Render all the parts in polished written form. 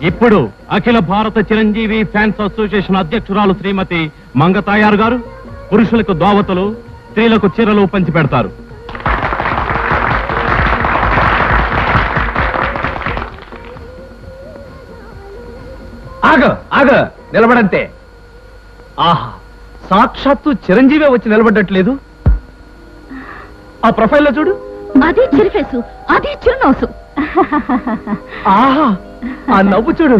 ఇప్పుడు అఖిల భారత Chiranjeevi fans association అధ్యక్షురాలు శ్రీమతి మంగతాయారు గారు పురుషులకు దోవతులు, స్త్రీలకు చీరలు పంచి పెడతారు. ఆగ నిలబడంతే. ఆహా, సాక్షాత్తు చిరంజీవి వచ్చి నిలబడ్డట్లేదు. ఆ ప్రొఫైల్లో చూడు, అదే చిరుఫేసు, అదే చిరునవ్వు. ఆహా, ఆ నవ్వు చూడు,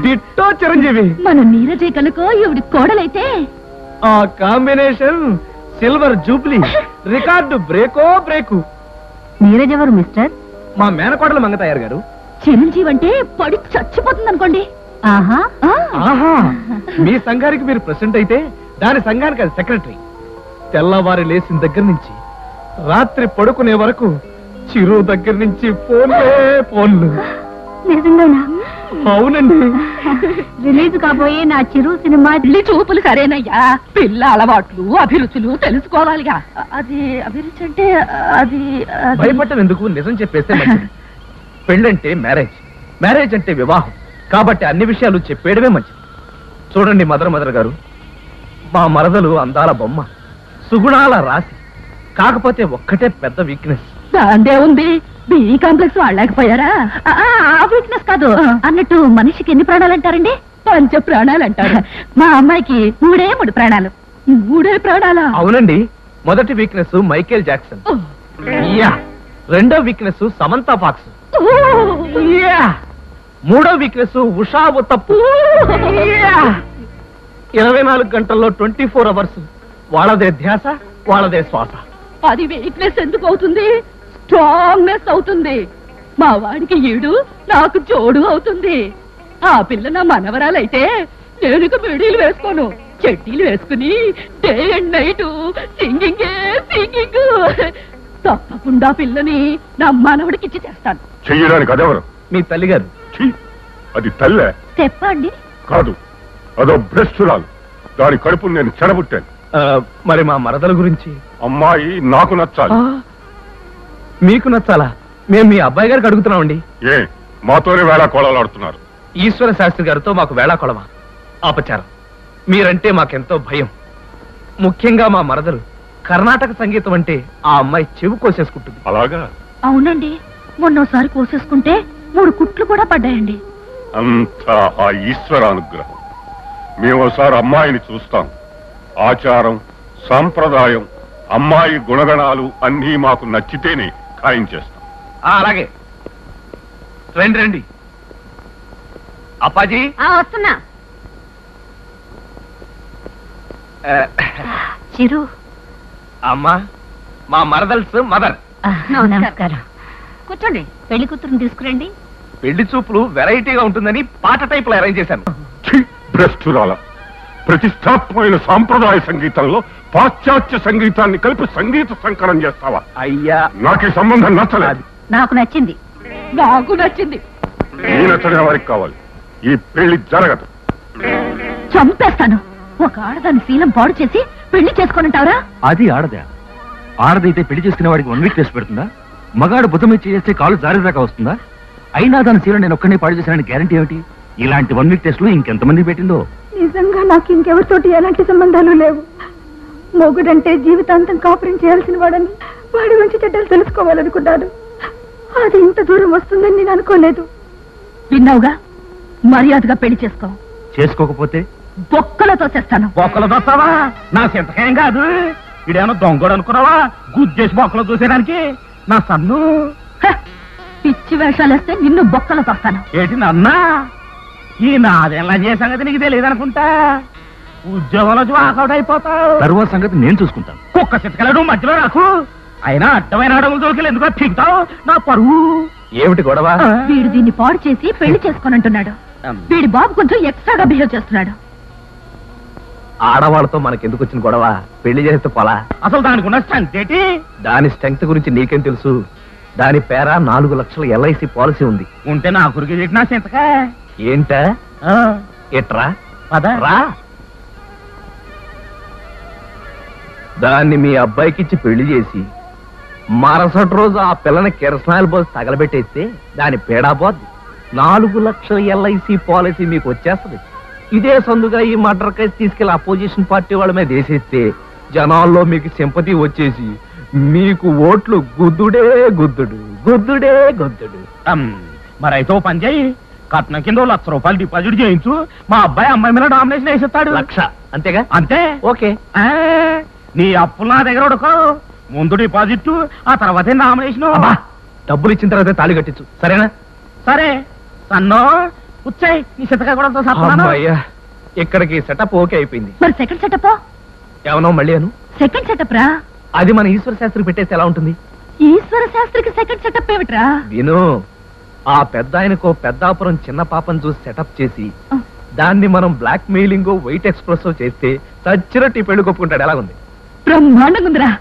డిట్టో చిరంజీవి. మన నీరజే కనుకో ఇవిడి కోడలైతే ఆ combination silver jubilee, record break. Neeraj ఎవరు మిస్టర్? మా మేనకోడలు మంగతాయారు గారు. చిరంజీవి అంటే పడి చచ్చిపోతుంది అనుకోండి. ఆహా, మీ సంఘానికి మీరు ప్రెసిడెంట్ అయితే దాని సంఘానికి అది సెక్రటరీ. తెల్లవారి లేచిన దగ్గర నుంచి రాత్రి పడుకునే వరకు చిరు దగ్గర నుంచి ఫోన్లు. నిజంగానా? అవునండి. రిలీజ్ కాబోయే నా చిరు సినిమా ఢిల్లీ చూపులు సరేనయ్యా. పిల్ల అలవాట్లు, అభిరుచులు తెలుసుకోవాలిగా. అది అభిరుచి అంటే అది భయపడటం ఎందుకు, నిజం చెప్పేస్తే మంచిది. పెళ్ళంటే మ్యారేజ్ అంటే వివాహం కాబట్టి అన్ని విషయాలు చెప్పేయడమే మంచిది. చూడండి మదర్ గారు, మా మరదలు అందాల బొమ్మ, సుగుణాల రాశి. కాకపోతే ఒక్కటే పెద్ద వీక్నెస్. దాందే ఉంది, బి కాంప్లెక్స్ వాడలేకపోయారా? ఆ వీక్నెస్ కాదు. అన్నట్టు మనిషికి ఎన్ని ప్రాణాలు అంటారండి? 5 ప్రాణాలు అంటారు. మా అమ్మాయికి 3 ప్రాణాలు. 3 ప్రాణాలా? అవునండి. మొదటి వీక్నెస్ మైకేల్ జాక్సన్, రెండో వీక్నెస్ సమంతా ఫాక్స్, మూడో వీక్నెస్ ఉషా ఉత్తప్పు. 24 గంటల్లో 24 అవర్స్ వాళ్ళదే ధ్యాస, వాళ్ళదే శ్వాస. అది వీక్నెస్ ఎందుకు అవుతుంది? స్ట్రాంగ్నెస్ అవుతుంది. మా వాడికి ఈడు, నాకు జోడు అవుతుంది. ఆ పిల్ల నా మనవరాలైతే నేను మిడీలు వేసుకోను, చెట్టీలు వేసుకుని డే అండ్ నైట్ సింగింగ్. తప్పకుండా పిల్లని నా మనవడికి ఇచ్చి చేస్తాను. చెయ్యడానికి అదెవరు? మీ తల్లిగారు. అది తల్లే చెప్పండి. కాదు, అదో భ్రష్టురాలు. దాని కడుపును నేను చెడబుట్టాను. మరి మా మరదల గురించి? అమ్మాయి నాకు నచ్చాలి. మీకు నచ్చాలా? మేము మీ అబ్బాయి గారికి అడుగుతున్నామండి. ఏ మాతోనే వేళా కోళలాడుతున్నారు? ఈశ్వర శాస్త్రి గారితో మాకు వేళాకొళమా, అపచారం. మీరంటే మాకెంతో భయం. ముఖ్యంగా మా మరదలు కర్ణాటక సంగీతం అంటే ఆ అమ్మాయి చెవి కోసేసుకుంటుంది. అలాగా? అవునండి, మొన్నోసారి కోసేసుకుంటే 3 కుట్లు కూడా పడ్డాయండి. అంతా ఆ ఈశ్వర అనుగ్రహం. మేమోసారి అమ్మాయిని చూస్తాం. ఆచారం, సాంప్రదాయం, అమ్మాయి గుణగణాలు అన్నీ మాకు నచ్చితేనే ఖాయం చేస్తాం. అలాగే రండి. అప్పాజీ వస్తున్నా. చిరు అమ్మా, మా మరదల్స్ మదర్. నమస్కారం. కూర్చోండి. పెళ్లి కూతురుని తీసుకురండి. పెళ్లి చూపులు వెరైటీగా ఉంటుందని పాట టైప్ లో అరేంజ్ చేశాను. భ్రష్టురాల, ప్రతిష్టాత్మకమైన సాంప్రదాయ సంగీతంలో పాశ్చాత్య సంగీతాన్ని కలిపి సంగీత సంకలనం చేస్తావా? అయ్యా, నాకు ఈ సంబంధం నచ్చలేదు. నాకు నచ్చింది. ఈ నచ్చని వారికి కావాలి. ఈ పెళ్లి జరగదు. చంపేస్తాను. ఒక ఆడదాని శీలం పాడు చేసి పెళ్లి చేసుకునింటావరా? అది ఆడదా? ఆడదైతే పెళ్లి చేసుకునే వాడికి 1 వీక్ టెస్ట్ పెడుతుందా? మగాడు బుద్ధం ఇచ్చి చేస్తే కాలు జారేదాకా వస్తుందా? అయినా దాని శీలం నేను ఒక్కనే పాడు చేశానని గ్యారంటీ ఏమిటి? ఇలాంటి 1 వీక్ టెస్ట్లు ఇంకెంతమంది పెట్టిందో. నిజంగా నాకు ఇంకెవరితోటి ఎలాంటి సంబంధాలు లేవు. మొగుడంటే జీవితాంతం కాపురం చేయాల్సిన వాడని, వాడి గురించి చెడ్డలు తెలుసుకోవాలనుకున్నాను. అది ఇంత దూరం వస్తుందని నేను అనుకోలేదు. విన్నావుగా, మర్యాదగా పెళ్లి చేసుకో. చేసుకోకపోతే బొక్కలతో చేస్తాను. బొక్కలు దొస్తావా? నా సింతకేం కాదు. ఇదేమో దొంగడు అనుకున్నావా? గుద్దేసి బొక్కలు చూసేయడానికి? నా సన్ను పిచ్చి వేషాలేస్తే నిన్ను బొక్కలు తోస్తాను. ఏంటి నన్నా? ఈ నాదేలా చేసంగతి నీకు తెలియదనుకుంటా. ఉద్యోగంలో వాకౌట్ అయిపోతావు. తర్వాత సంగతి నేను చూసుకుంటాను. కుక్క చిత్తకలడు మధ్యలో నాకు. అయినా అడ్డమైన అడవులు దొరికిలు ఎందుకో తింటావు నా పరువు. ఏమిటి గొడవ? వీడు దీన్ని పాడు చేసి పెళ్లి చేసుకోనంటున్నాడు. వీడి బాబు కొంచెం ఎక్స్ట్రాగా బిహేవ్ చేస్తున్నాడు. ఆడవాళ్ళతో మనకెందుకు వచ్చిన గొడవ? పెళ్లి చేస్తే పోలా. అసలు దానికి ఉన్న స్ట్రెంత్ ఏంటి? దాని స్ట్రెంగ్త్ గురించి నీకేం తెలుసు? దాని పేర 4 లక్షల LIC పాలసీ ఉంది. ఉంటే నా గురికి చెప్పినా చింతకా. ఏంట ఎట్రా రా. దాన్ని మీ అబ్బాయికిచ్చి పెళ్లి చేసి మరుసటి రోజు ఆ పిల్లని కిరసనాయిల్ పోసి తగలబెట్టేస్తే దాని పేడా పోద్ది. 4 లక్షల ఎల్ఐసి పాలసీ మీకు వచ్చేస్తుంది. ఇదే సందుగా ఈ మర్డర్ కేసు తీసుకెళ్లి అపోజిషన్ పార్టీ వాళ్ళ మీద వేసేస్తే జనాల్లో మీకు సింపతి వచ్చేసి మీకు ఓట్లు గుద్దుడే గుద్దుడు గుద్దుడే గుద్దుడు. మరైతే ఓ పని చేయి, కట్నం కింద 1,00,000 రూపాయలు డిపాజిట్ చేయించు, మా అబ్బాయి అమ్మాయి మీద డామినేషన్ వేసేస్తాడు. 1,00,000 అంతేగా? అంతే. ఓకే. నీ అప్పులు నా దగ్గర ఉడకో, ముందు డిపాజిట్ ఆ తర్వాతే నామినేషన్. డబ్బులు ఇచ్చిన తర్వాత తాళి కట్టించు, సరేనా? సరే సన్నో వచ్చాయి, నీ సిద్ధగా కూడా అయ్యా ఇక్కడికి సెటప్ ఓకే అయిపోయింది. మరి సెకండ్ సెటప్? ఏమన్నా మళ్ళీ అను. సెకండ్ సెటప్ రా. అది మన ఈశ్వర శాస్త్రికి పెట్టేస్తే ఎలా ఉంటుంది? ఈశ్వర శాస్త్రికి సెకండ్ సెటప్ ఏమిట్రా? విను, ఆ పెద్ద ఆయనకు పెద్దాపురం చిన్న పాపను చూసి సెటప్ చేసి దాన్ని మనం బ్లాక్ మెయిలింగ్ వైట్ ఎక్స్ప్రెస్ చేస్తే చచ్చినట్టు పెళ్లి కొప్పుకుంటాడు. ఎలా ఉంది? బ్రహ్మాండంగా ఉందిరా.